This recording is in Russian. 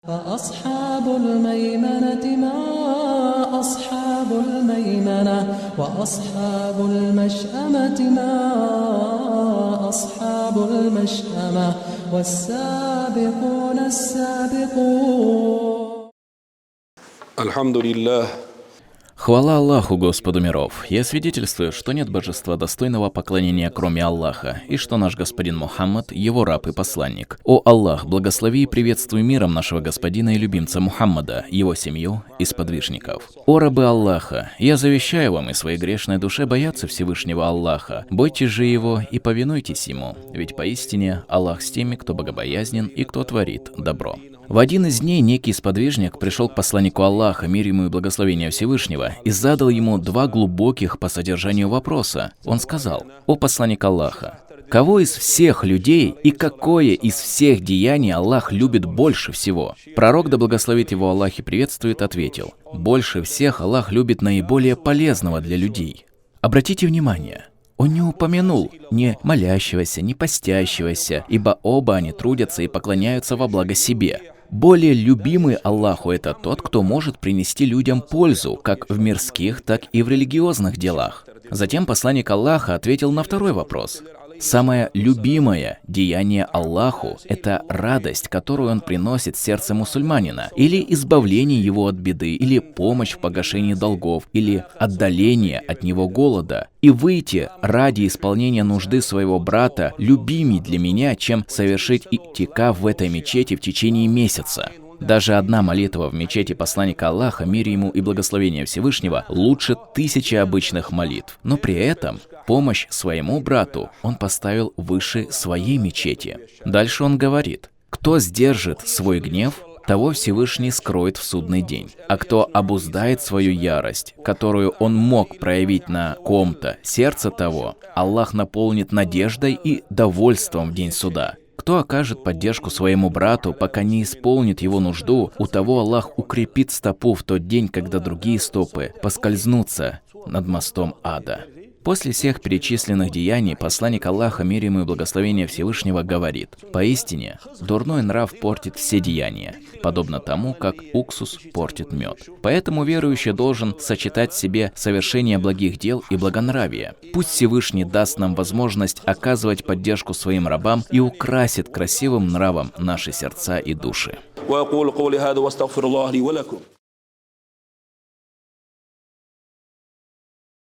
فأصحاب الميمنة ما أصحاب الميمنة وأصحاب المشأمة ما أصحاب المشأمة والسابقون السابقون. الحمد لله. Хвала Аллаху, Господу миров! Я свидетельствую, что нет божества достойного поклонения, кроме Аллаха, и что наш господин Мухаммад, его раб и посланник. О Аллах, благослови и приветствуй миром нашего господина и любимца Мухаммада, его семью и сподвижников. О рабы Аллаха, я завещаю вам и своей грешной душе бояться Всевышнего Аллаха, бойтесь же его и повинуйтесь ему, ведь поистине Аллах с теми, кто богобоязнен и кто творит добро. В один из дней некий сподвижник пришел к посланнику Аллаха, мир ему и благословение Всевышнего, и задал ему два глубоких по содержанию вопроса. Он сказал: «О посланник Аллаха, кого из всех людей и какое из всех деяний Аллах любит больше всего?» Пророк, да благословит его Аллах и приветствует, ответил: «Больше всех Аллах любит наиболее полезного для людей». Обратите внимание, он не упомянул ни молящегося, ни постящегося, ибо оба они трудятся и поклоняются во благо себе. Более любимый Аллаху — это тот, кто может принести людям пользу, как в мирских, так и в религиозных делах. Затем посланник Аллаха ответил на второй вопрос. Самое любимое деяние Аллаху — это радость, которую он приносит в сердце мусульманина, или избавление его от беды, или помощь в погашении долгов, или отдаление от него голода. И выйти ради исполнения нужды своего брата любимей для меня, чем совершить и'тикаф в этой мечети в течение месяца. Даже одна молитва в мечети посланника Аллаха, мир ему и благословение Всевышнего, лучше 1000 обычных молитв. Но при этом помощь своему брату он поставил выше своей мечети. Дальше он говорит: «Кто сдержит свой гнев, того Всевышний скроет в судный день. А кто обуздает свою ярость, которую он мог проявить на ком-то, сердце того Аллах наполнит надеждой и довольством в день суда. Кто окажет поддержку своему брату, пока не исполнит его нужду, у того Аллах укрепит стопу в тот день, когда другие стопы поскользнутся над мостом ада». После всех перечисленных деяний посланник Аллаха, мир ему и благословение Всевышнего, говорит: «Поистине, дурной нрав портит все деяния, подобно тому, как уксус портит мед. Поэтому верующий должен сочетать в себе совершение благих дел и благонравия. Пусть Всевышний даст нам возможность оказывать поддержку своим рабам и украсит красивым нравом наши сердца и души».